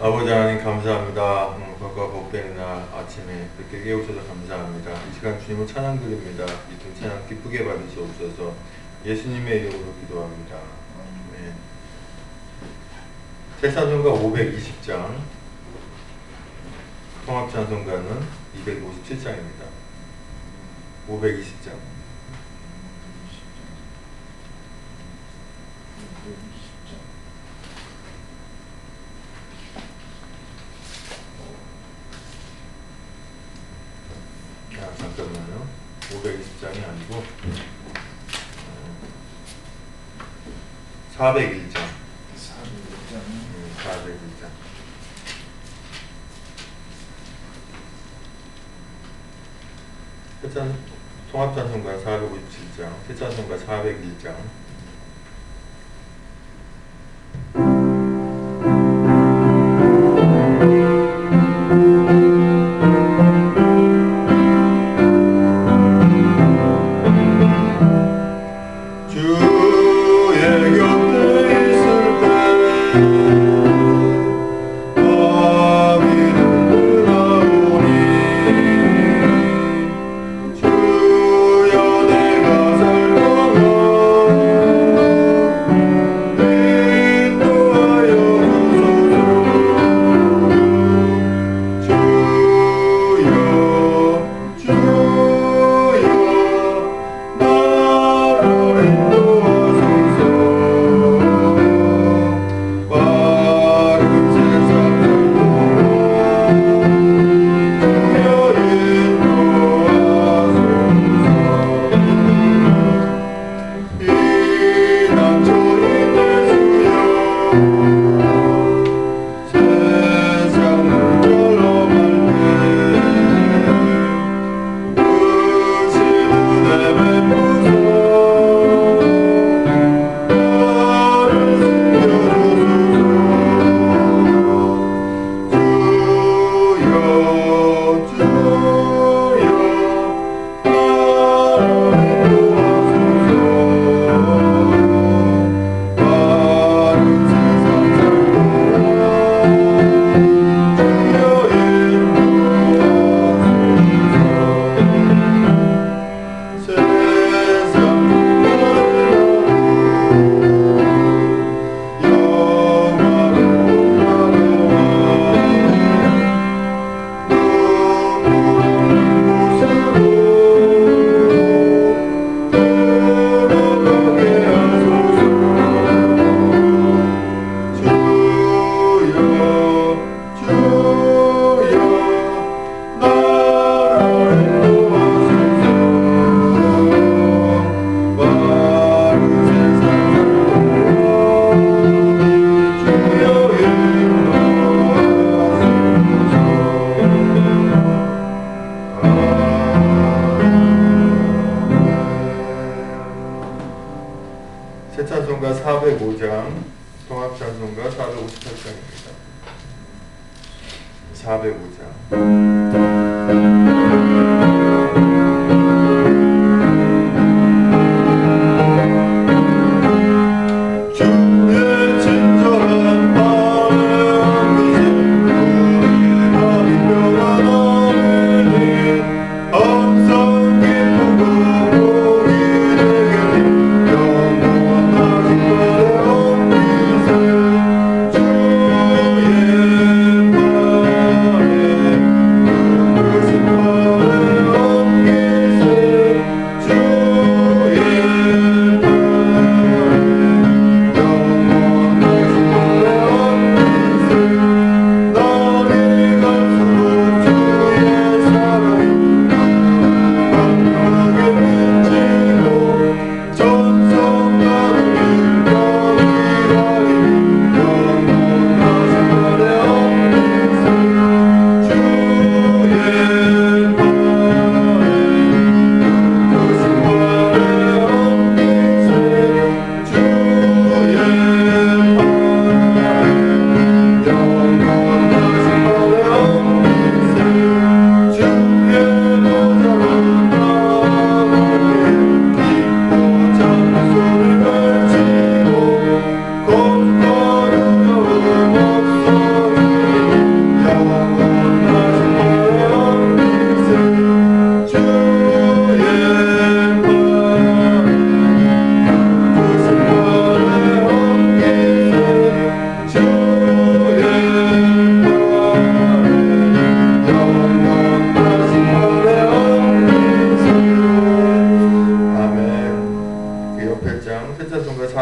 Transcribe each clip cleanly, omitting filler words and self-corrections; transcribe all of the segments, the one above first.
아버지 하나님 감사합니다. 오늘과 복되는 날 아침에 그렇게 깨우셔서 감사합니다. 이 시간 주님을 찬양 드립니다. 이 찬양 기쁘게 받으시옵소서. 예수님의 이름으로 기도합니다. 아멘. 새찬송가 520장, 통합찬송가는 257장입니다. 520장. 잠깐만요. 520장이 아니고 401장. 401장. 통합찬송가 457장, 새찬송가 401장. 새찬송가 405장, 통합찬송가 458장입니다. 405장. Thank you.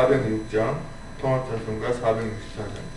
406장, 통합찬송가 464장.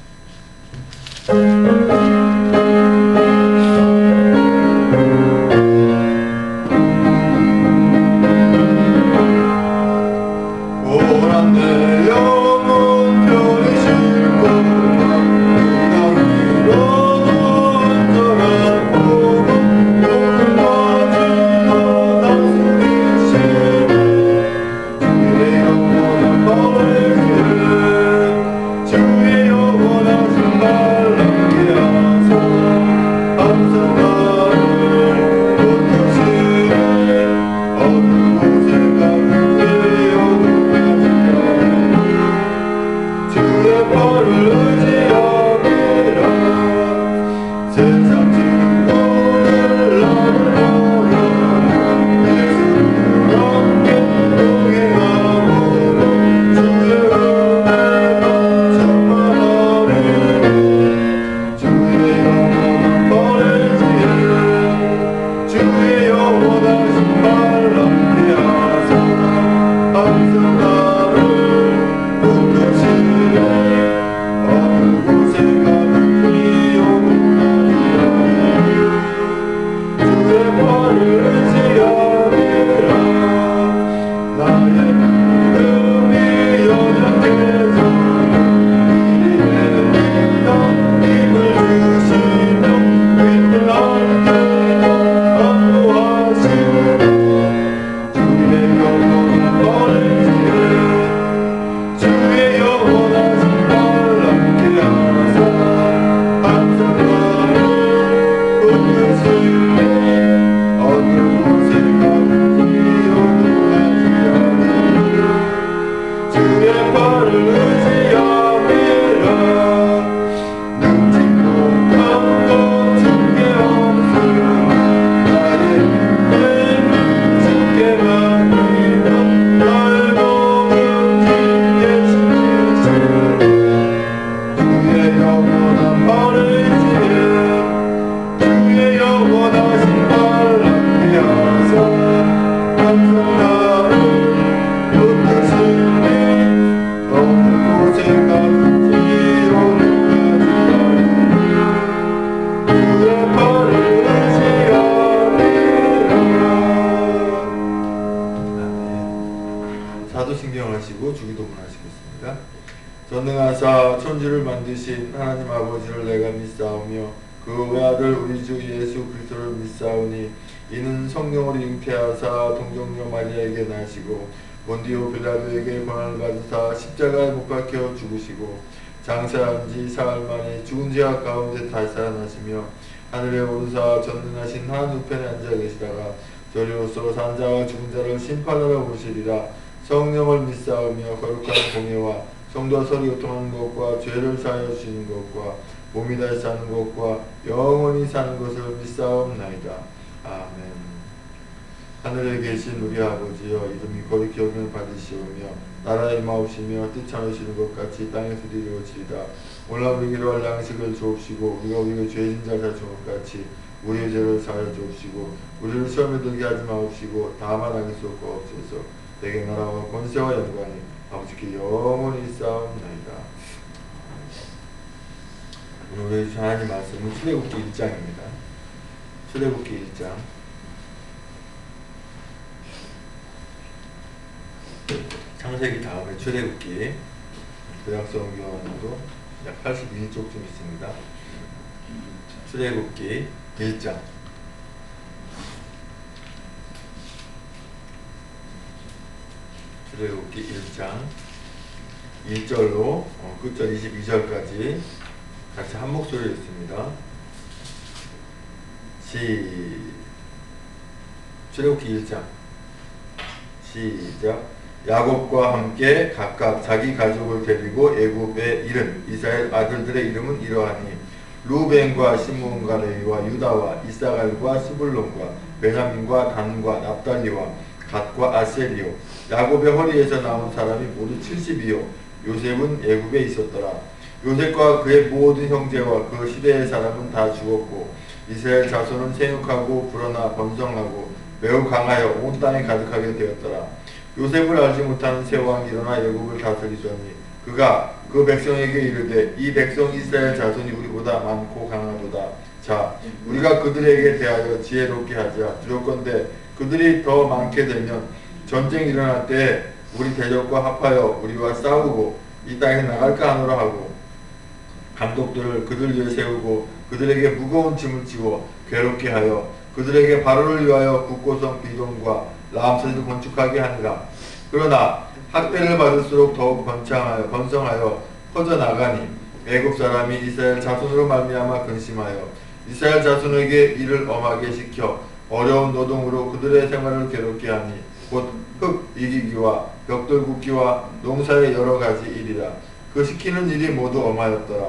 전능하사 천지를 만드신 하나님 아버지를 내가 믿사오며 그 외아들 우리 주 예수 그리스도를 믿사오니 이는 성령을 잉태하사 동정녀 마리아에게 나시고 본디오 빌라도에게 고난을 받으사 십자가에 못 박혀 죽으시고 장사한 지 사흘 만에 죽은 자 가운데 다시 살아나시며 하늘에 오르사 전능하신 한 우편에 앉아 계시다가 저리로서 산자와 죽은 자를 심판하러 오시리라. 성령을 믿사오며 거룩한 공예와 성도와 서로 교통하는 것과 죄를 사하여 주시는 것과 몸이 다시 사는 것과 영원히 사는 것을 믿사옵나이다. 아멘. 하늘에 계신 우리 아버지여, 이름이 거룩히 여김을 받으시오며 나라의 임하옵시며 뜻 참으시는 것 같이 땅에서 이루어지이다. 오늘 우리에게 할 양식을 주옵시고 우리가 우리에게 죄진 자를 사준 것 같이 우리의 죄를 사하여 주옵시고 우리를 시험에 들게 하지 마옵시고 다만 악에서 구하옵소서. 내게 나라와 권세와 영광이 아버지께 영원히 있사옵나이다. 오늘 우리 하나님 말씀은 출애굽기 1장입니다. 출애굽기 1장. 창세기 다음에 출애굽기, 구약성경도 약 82쪽쯤 있습니다. 출애굽기 1장. 출애굽기 1장 1절로 끝절 22절까지 같이 한 목소리로 읽습니다. 출애굽기 1장 시작. 야곱과 함께 각각 자기 가족을 데리고 애굽에 이른 이스라엘 아들들의 이름은 이러하니 루벤과 시므온과 레위와 유다와 이사갈과 스불론과 베냐민과 단과 납달리와 갓과 아셀이요. 야곱의 허리에서 나온 사람이 모두 70이요. 요셉은 애굽에 있었더라. 요셉과 그의 모든 형제와 그 시대의 사람은 다 죽었고 이스라엘 자손은 생육하고 불어나 번성하고 매우 강하여 온 땅에 가득하게 되었더라. 요셉을 알지 못하는 새 왕이 일어나 애굽을 다스리더니 그가 그 백성에게 이르되 이 백성 이스라엘 자손이 우리보다 많고 강하도다. 자, 우리가 그들에게 대하여 지혜롭게 하자. 두렵건대 그들이 더 많게 되면 전쟁이 일어날 때 우리 대적과 합하여 우리와 싸우고 이 땅에 나갈까 하노라 하고 감독들을 그들 위에 세우고 그들에게 무거운 짐을 지워 괴롭게 하여 그들에게 바로를 위하여 북고성 비동과 라암셋을 건축하게 하니라. 그러나 학대를 받을수록 더욱 번성하여 퍼져나가니 애굽 사람이 이스라엘 자손으로 말미암아 근심하여 이스라엘 자손에게 이를 엄하게 시켜 어려운 노동으로 그들의 생활을 괴롭게 하니 곧 흙 이기기와 벽돌 굽기와 농사의 여러 가지 일이라. 그 시키는 일이 모두 엄하였더라.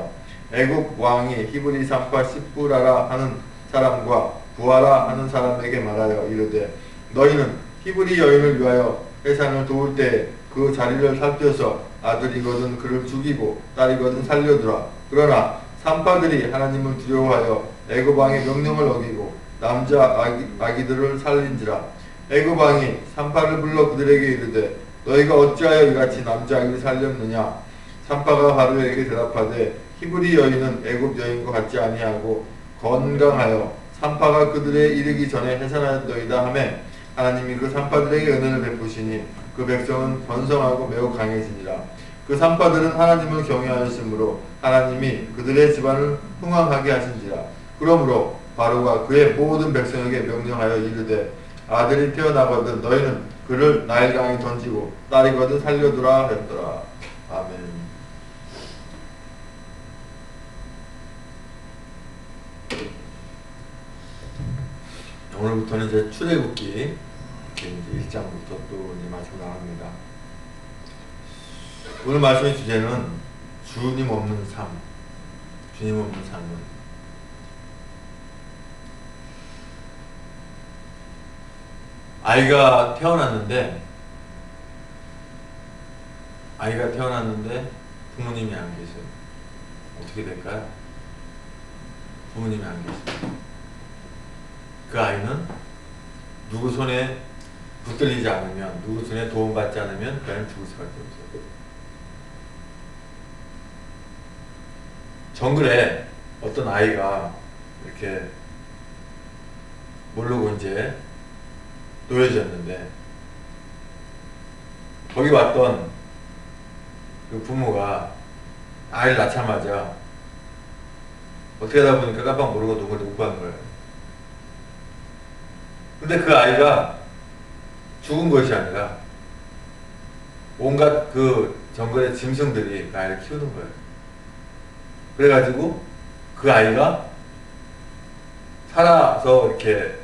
애굽 왕이 히브리 산파 시브라라 하는 사람과 부하라 하는 사람에게 말하여 이르되 너희는 히브리 여인을 위하여 해산을 도울 때 그 자리를 살펴서 아들이거든 그를 죽이고 딸이거든 살려두라. 그러나 산파들이 하나님을 두려워하여 애굽 왕의 명령을 어기고 남자 아기들을 살린지라. 애굽 왕이 산파를 불러 그들에게 이르되 너희가 어찌하여 이같이 남자 아기를 살렸느냐. 산파가 바로에게 대답하되 히브리 여인은 애굽 여인과 같지 아니하고 건강하여 산파가 그들에 이르기 전에 해산하였더이다 하매 하나님이 그 산파들에게 은혜를 베푸시니 그 백성은 번성하고 매우 강해지니라. 그 산파들은 하나님을 경외하였으므로 하나님이 그들의 집안을 흥왕하게 하신지라. 그러므로 바로가 그의 모든 백성에게 명령하여 이르되 아들이 태어나거든 너희는 그를 나일강에 던지고 딸이거든 살려두라 했더라. 아멘. 오늘부터는 이제 출애굽기 이제 1장부터 또 이제 말씀 나갑니다. 오늘 말씀의 주제는 주님 없는 삶. 주님 없는 삶은 아이가 태어났는데 부모님이 안 계세요. 어떻게 될까요? 부모님이 안 계세요. 그 아이는 누구 손에 붙들리지 않으면, 누구 손에 도움받지 않으면 그 아이는 죽을 수밖에 없어요. 정글에 어떤 아이가 이렇게 모르고 이제 놓여졌는데 거기 왔던 그 부모가 아이를 낳자마자 어떻게 하다 보니까 깜빡 모르고 누구를 못 구한 거예요. 근데 그 아이가 죽은 것이 아니라 온갖 그 정글의 짐승들이 그 아이를 키우는 거예요. 그래가지고 그 아이가 살아서 이렇게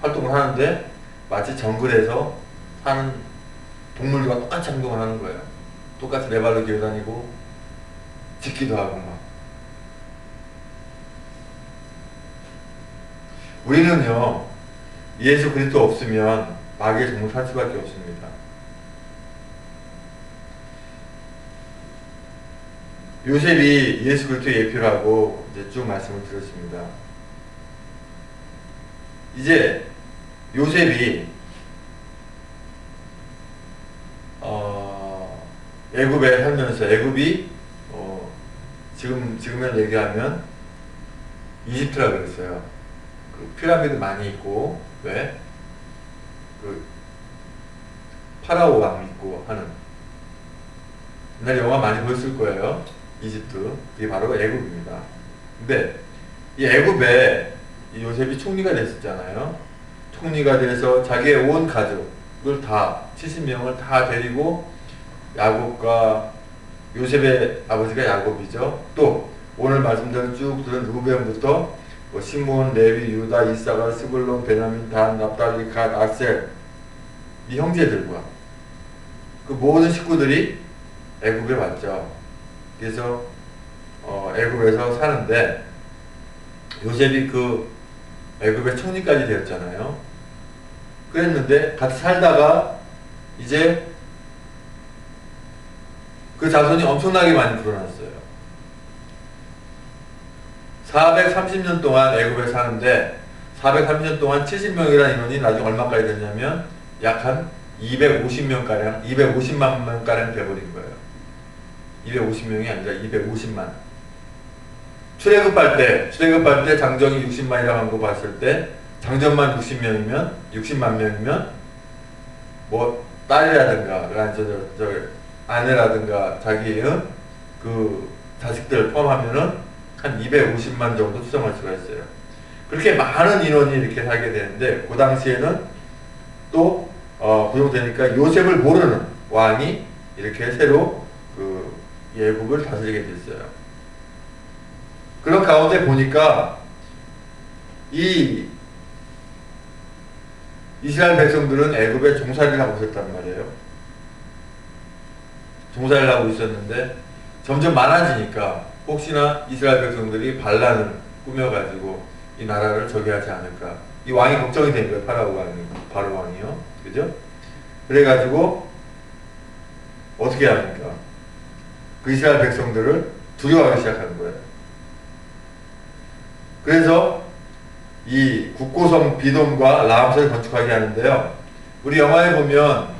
활동을 하는데 마치 정글에서 사는 동물들과 똑같이 행동을 하는 거예요. 똑같이 네 발로 기어다니고 짖기도 하고 막. 우리는요 예수 그리스도 없으면 마귀의 종을 살 수밖에 없습니다. 요셉이 예수 그리스도의 예표라고 이제 쭉 말씀을 드렸습니다. 이제 요셉이 애굽에 살면서 애굽이 지금을 얘기하면 이집트라 그랬어요. 그 피라미드 많이 있고 왜? 그 파라오 왕 있고 하는 옛날 영화 많이 보셨을 거예요. 이집트. 그게 바로 애굽입니다. 근데 이 애굽에 이 요셉이 총리가 됐었잖아요. 총리가 돼서 자기의 온 가족을 다 70명을 다 데리고 야곱과 요셉의 아버지가 야곱이죠. 또 오늘 말씀대로 쭉 들은 루벤부터 뭐 시몬, 레위, 유다, 이사갈, 스불론, 베냐민, 단, 납달리, 갓, 아셀 이 형제들과 그 모든 식구들이 애굽에 왔죠. 그래서 애굽에서 사는데 요셉이 그 애굽의 총리까지 되었잖아요. 그랬는데 같이 살다가 이제 그 자손이 엄청나게 많이 불어났어요. 430년 동안 애굽에 사는데 430년 동안 70명이라는 인원이 나중에 얼마까지 됐냐면 약 한 250명가량, 250만 명가량 돼버린 거예요. 250명이 아니라 250만. 출애굽할 때 장정이 60만이라고 한 거 봤을 때 장정만 60만 명이면 뭐 딸이라든가 아내라든가 자기의 그 자식들 포함하면은 한 250만 정도 추정할 수가 있어요. 그렇게 많은 인원이 이렇게 살게 되는데 그 당시에는 또 구성되니까 요셉을 모르는 왕이 이렇게 새로 그 예국을 다스리게 됐어요. 그런 가운데 보니까 이 이스라엘 백성들은 애굽에 종살이를 하고 있었단 말이에요. 종살이를 하고 있었는데 점점 많아지니까 혹시나 이스라엘 백성들이 반란을 꾸며가지고 이 나라를 저기하지 않을까. 이 왕이 걱정이 된 거예요. 바로 왕이요. 그죠? 그래가지고 어떻게 합니까? 그 이스라엘 백성들을 두려워하기 시작하는 거예요. 그래서 이 국고성 비돔과 라암스를 건축하게 하는데요. 우리 영화에 보면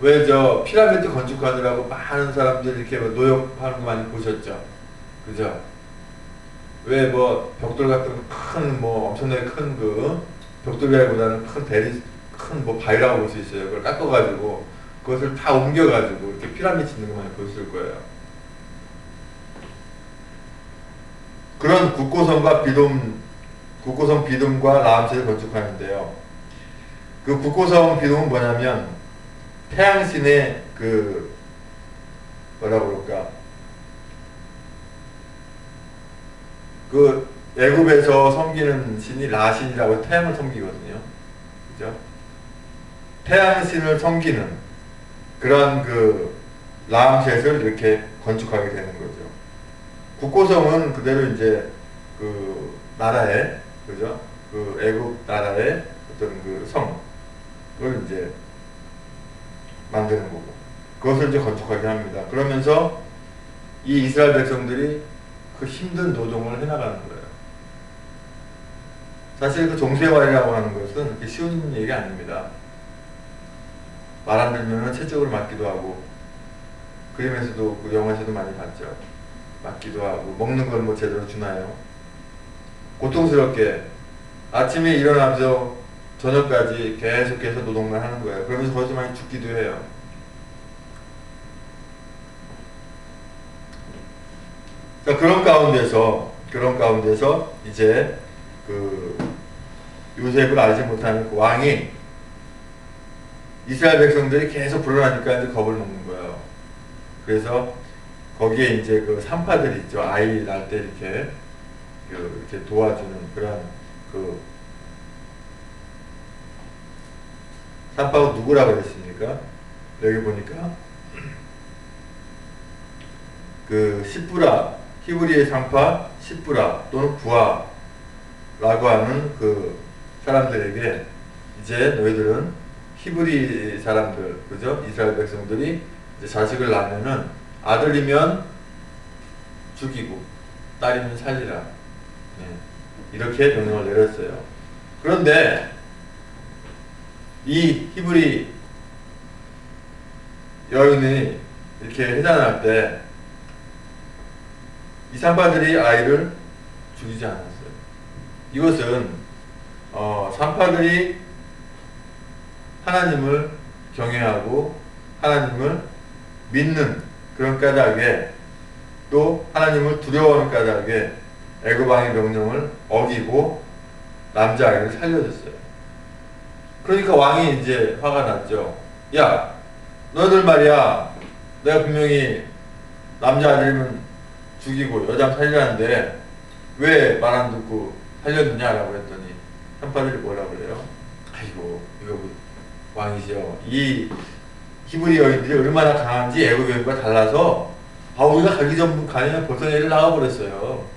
왜 저 피라미드 건축하느라고 많은 사람들 이렇게 노역하는 거 많이 보셨죠? 그죠? 왜 뭐 벽돌 같은 큰 뭐 엄청나게 큰 그 벽돌이라기보다는 큰 뭐 바위라고 볼 수 있어요. 그걸 깎아가지고 그것을 다 옮겨가지고 이렇게 피라미드 짓는 거 많이 보셨을 거예요. 그런 국고성 비돔과 라암스를 건축하는데요. 그 국고성 비돔은 뭐냐면 태양신의 그 뭐라 그럴까 그 애굽에서 섬기는 신이 라신이라고 태양을 섬기거든요. 그죠? 태양신을 섬기는 그런 그 라암셋을 이렇게 건축하게 되는 거죠. 국고성은 그대로 이제 그 나라의 그죠? 그 애굽 나라의 어떤 그 성을 이제 만드는 거고 그것을 이제 건축하게 합니다. 그러면서 이 이스라엘 백성들이 그 힘든 노동을 해나가는 거예요. 사실 그 종생활이라고 하는 것은 그렇게 쉬운 얘기 아닙니다. 말 안 들면 채찍으로 맞기도 하고 그림에서도 그 영화에서도 많이 봤죠. 맞기도 하고 먹는 걸 뭐 제대로 주나요? 고통스럽게 아침에 일어나면서 저녁까지 계속해서 노동만 하는 거예요. 그러면서 거기서 많이 죽기도 해요. 자, 그런 가운데서 이제 그 요셉을 알지 못하는 그 왕이 이스라엘 백성들이 계속 불어나니까 이제 겁을 먹는 거예요. 그래서 거기에 이제 그 산파들 있죠. 아이 낳을 때 이렇게 도와주는 그런 그 산파가 누구라고 그랬습니까? 여기 보니까 그 시프라 히브리의 산파 시프라 또는 부하라고 하는 그 사람들에게 이제 너희들은 히브리 사람들 그죠? 이스라엘 백성들이 이제 자식을 낳으면은 아들이면 죽이고 딸이면 살리라. 네. 이렇게 명령을 내렸어요. 그런데 이 히브리 여인이 이렇게 해산할 때 이 산파들이 아이를 죽이지 않았어요. 이것은 산파들이 하나님을 경외하고 하나님을 믿는 그런 까닭에 또 하나님을 두려워하는 까닭에 애굽 왕의 명령을 어기고 남자아이를 살려줬어요. 그러니까 왕이 이제 화가 났죠. 야, 너희들 말이야, 내가 분명히 남자아이들은 죽이고 여자는 살리라는데 왜 말 안 듣고 살렸느냐라고 했더니 산파들이 뭐라 그래요? 아이고, 이거 왕이죠. 이 히브리 여인들이 얼마나 강한지 애굽 여인과 달라서 우리가 가기 전에 벌써 얘를 나와버렸어요.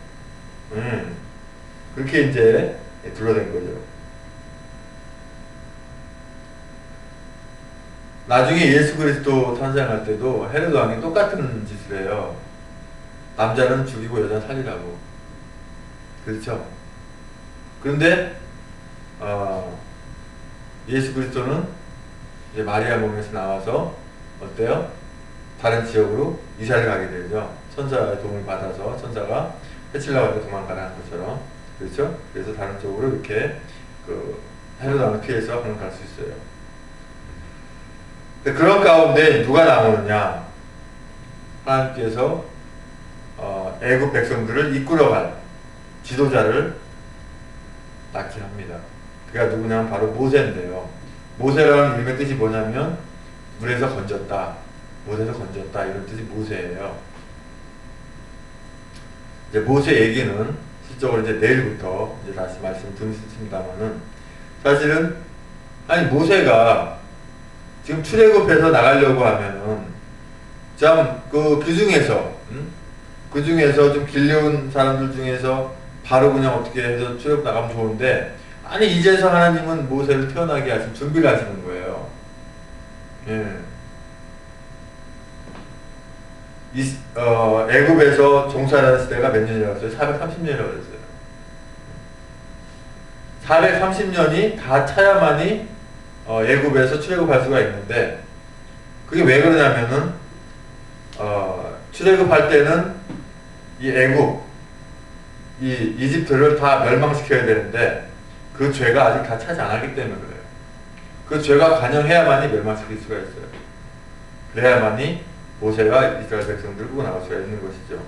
그렇게 이제 둘러댄 거죠. 나중에 예수 그리스도 탄생할 때도 헤로드 왕이 똑같은 짓을 해요. 남자는 죽이고 여자는 살리라고. 그렇죠? 그런데 예수 그리스도는 이제 마리아 몸에서 나와서 어때요? 다른 지역으로 이사를 가게 되죠. 천사의 도움을 받아서 천사가 해치려고 해서 도망가는 것처럼. 그렇죠? 그래서 다른 쪽으로 이렇게 그 헤롯 왕을 피해서 그냥 갈 수 있어요. 근데 그런 가운데 누가 나오느냐? 하나님께서 애굽 백성들을 이끌어갈 지도자를 낳게 합니다. 그가 누구냐면 바로 모세인데요. 모세라는 이름의 뜻이 뭐냐면 물에서 건졌다, 물에서 건졌다 이런 뜻이 모세예요. 이제 모세 얘기는 실적으로 이제 내일부터 이제 다시 말씀드리겠습니다만은 사실은 아니 모세가 지금 출애굽해서 나가려고 하면은 참 그 중에서 좀 길려온 사람들 중에서 바로 그냥 어떻게 해서 출애굽 나가면 좋은데 아니 이제서 하나님은 모세를 태어나게 하시면 준비를 하시는 거예요. 예. 애굽에서 종살이하는 시대가 몇 년이라고 했어요? 430년이라고 했어요. 430년이 다 차야만이 애굽에서 출애굽할 수가 있는데 그게 왜 그러냐면은 출애굽할 때는 이 애굽, 이 이집트를 다 멸망시켜야 되는데 그 죄가 아직 다 차지 않았기 때문에 그래요. 그 죄가 관영해야만이 멸망시킬 수가 있어요. 그래야만이 모세가 이스라엘 백성들을 끌고 나갈 수가 있는 것이죠.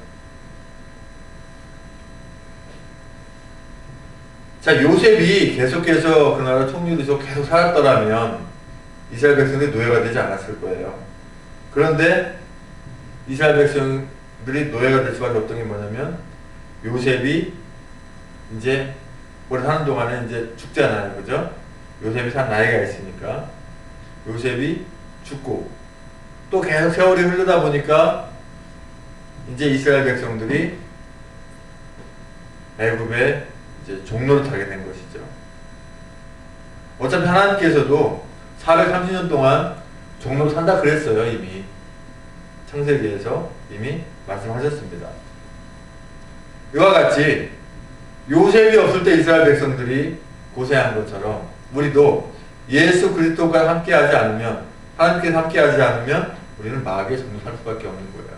자, 요셉이 계속해서 그 나라 총리로서 계속 살았더라면 이스라엘 백성들이 노예가 되지 않았을 거예요. 그런데 이스라엘 백성들이 노예가 될 수밖에 없던 게 뭐냐면 요셉이 이제 오래 사는 동안에 이제 죽잖아요. 그죠? 요셉이 산 나이가 있으니까 요셉이 죽고 또 계속 세월이 흐르다 보니까 이제 이스라엘 백성들이 애굽에 이제 종노릇하게 된 것이죠. 어차피 하나님께서도 430년 동안 종노릇 한다 그랬어요. 이미 창세기에서 이미 말씀하셨습니다. 이와 같이 요셉이 없을 때 이스라엘 백성들이 고생한 것처럼 우리도 예수 그리스도가 함께하지 않으면 하나님께서 함께하지 않으면 우리는 마귀의 종노릇할 수밖에 없는 거예요.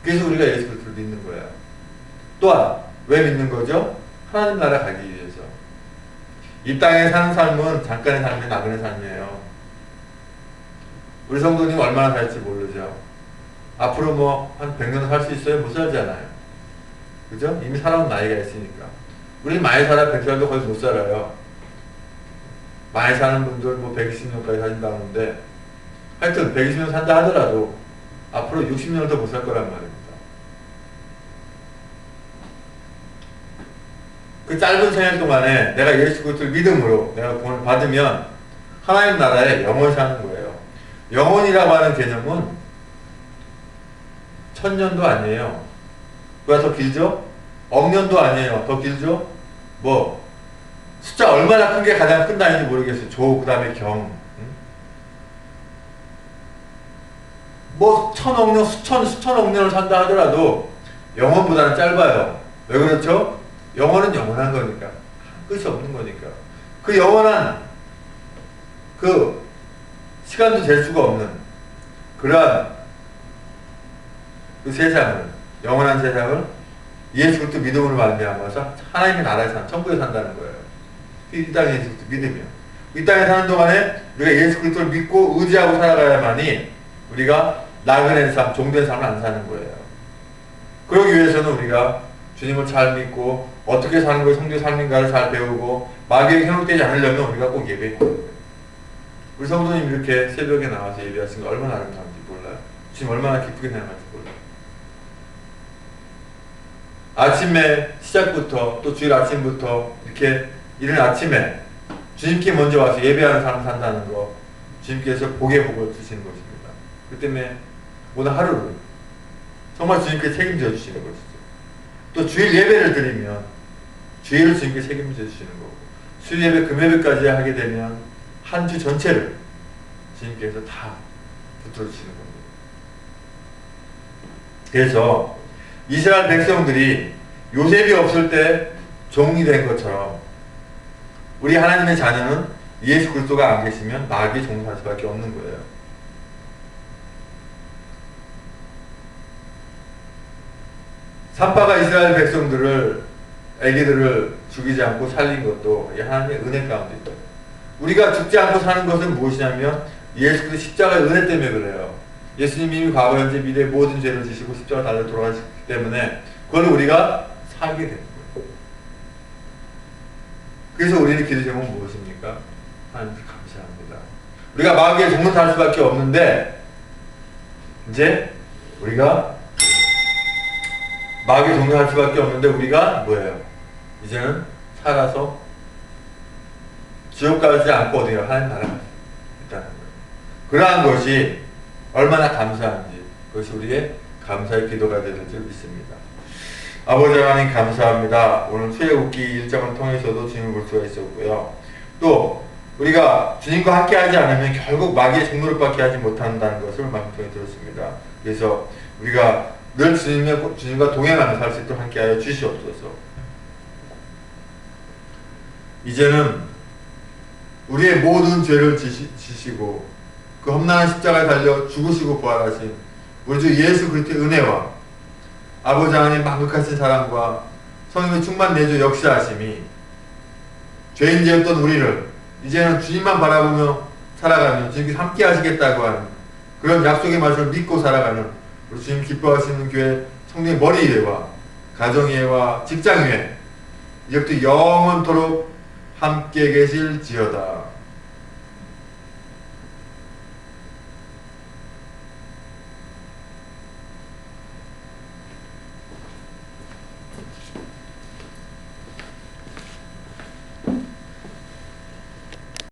그래서 우리가 예수 그리스도를 믿는 거예요. 또한 왜 믿는 거죠? 하나님 나라 가기 위해서. 이 땅에 사는 삶은 잠깐의 삶이 나그네 삶이에요. 우리 성도님 얼마나 살지 모르죠. 앞으로 뭐 한 100년 살 수 있어요? 못 살잖아요. 그죠? 이미 살아온 나이가 있으니까. 우리 많이 살아 100살도 거의 못 살아요. 많이 사는 분들 뭐 120년까지 사신다는데 하여튼 120년 산다 하더라도 앞으로 60년을 더 못 살 거란 말입니다. 그 짧은 생애 동안에 내가 예수 그리스도를 믿음으로 내가 구원을 받으면 하나님 나라에 영원히 사는 거예요. 영원이라고 하는 개념은 1000년도 아니에요. 그보다 더 길죠? 억년도 아니에요. 더 길죠? 뭐 숫자 얼마나 큰 게 가장 큰 단위인지 모르겠어요. 조, 그 다음에 경. 뭐 천억 년, 수천억 년을 산다 하더라도 영원보다는 짧아요. 왜 그렇죠? 영원은 영원한 거니까. 끝이 없는 거니까. 그 영원한 그 시간도 잴 수가 없는 그러한 그 세상을, 영원한 세상을 예수 그리스도 믿음으로 말미암아서 하나님의 나라에 산, 천국에 산다는 거예요. 이 땅에 예수 그리스도 믿으면. 이 땅에 사는 동안에 우리가 예수 그리스도를 믿고 의지하고 살아가야만이 우리가 나그네 삶, 종된 삶을 안 사는 거예요. 그러기 위해서는 우리가 주님을 잘 믿고 어떻게 사는 것이 성도의 삶인가를 잘 배우고 마귀에게 현혹되지 않으려면 우리가 꼭 예배해야 돼요. 우리 성도님 이렇게 새벽에 나와서 예배하시는 거 얼마나 아름다운지 몰라요. 주님 얼마나 기쁘게 생각할지 몰라요. 아침에 시작부터 또 주일 아침부터 이렇게 이른 아침에 주님께 먼저 와서 예배하는 사람 산다는 거 주님께서 복의 복을 주시는 것입니다. 그 때문에 오늘 하루를 정말 주님께 책임져 주시는 것이죠. 또 주일 예배를 드리면 주일을 주님께 책임져 주시는 거고 수요 예배, 금 예배까지 하게 되면 한 주 전체를 주님께서 다 붙들어 주시는 겁니다. 그래서 이스라엘 백성들이 요셉이 없을 때 종이 된 것처럼 우리 하나님의 자녀는 예수 그리스도가 안 계시면 마귀의 종노할 수밖에 없는 거예요. 산파가 이스라엘 백성들을, 애기들을 죽이지 않고 살린 것도 하나님의 은혜 가운데 있다. 우리가 죽지 않고 사는 것은 무엇이냐면 예수 그리스도 십자가의 은혜 때문에 그래요. 예수님이 이미 과거, 현재, 미래 모든 죄를 지시고 십자가 달려 돌아가셨기 때문에 그걸 우리가 살게 되는 거예요. 그래서 우리는 기도 제목은 무엇입니까? 하나님께 감사합니다. 우리가 마귀의 종노릇 할 수밖에 없는데 이제 우리가 마귀의 종노릇 할 수밖에 없는데 우리가 뭐예요? 이제는 살아서 지옥 가지 않고 어디가 하나님 나라가 있다는 거예요. 그러한 것이 얼마나 감사한지 그것이 우리의 감사의 기도가 되는 줄 믿습니다. 아버지 하나님 감사합니다. 오늘 출애굽기 1장을 통해서도 주님을 볼 수가 있었고요. 또 우리가 주님과 함께하지 않으면 결국 마귀의 종노릇밖에 하지 못한다는 것을 마음속에 들었습니다. 그래서 우리가 늘 주님과 동행하며 살 수 있도록 함께하여 주시옵소서. 이제는 우리의 모든 죄를 지시고 그 험난한 십자가에 달려 죽으시고 부활하신 우리 주 예수 그리스도의 은혜와 아버지 하나님 만극하신 사랑과 성령의 충만 내주 역사하심이 죄인되었던 우리를 이제는 주님만 바라보며 살아가면 주님께 함께 하시겠다고 하는 그런 약속의 말씀을 믿고 살아가는 우리 주님 기뻐하시는 교회 성령의 머리 위에와 가정 위에와 직장 위에 이제부터 영원토록 함께 계실지어다.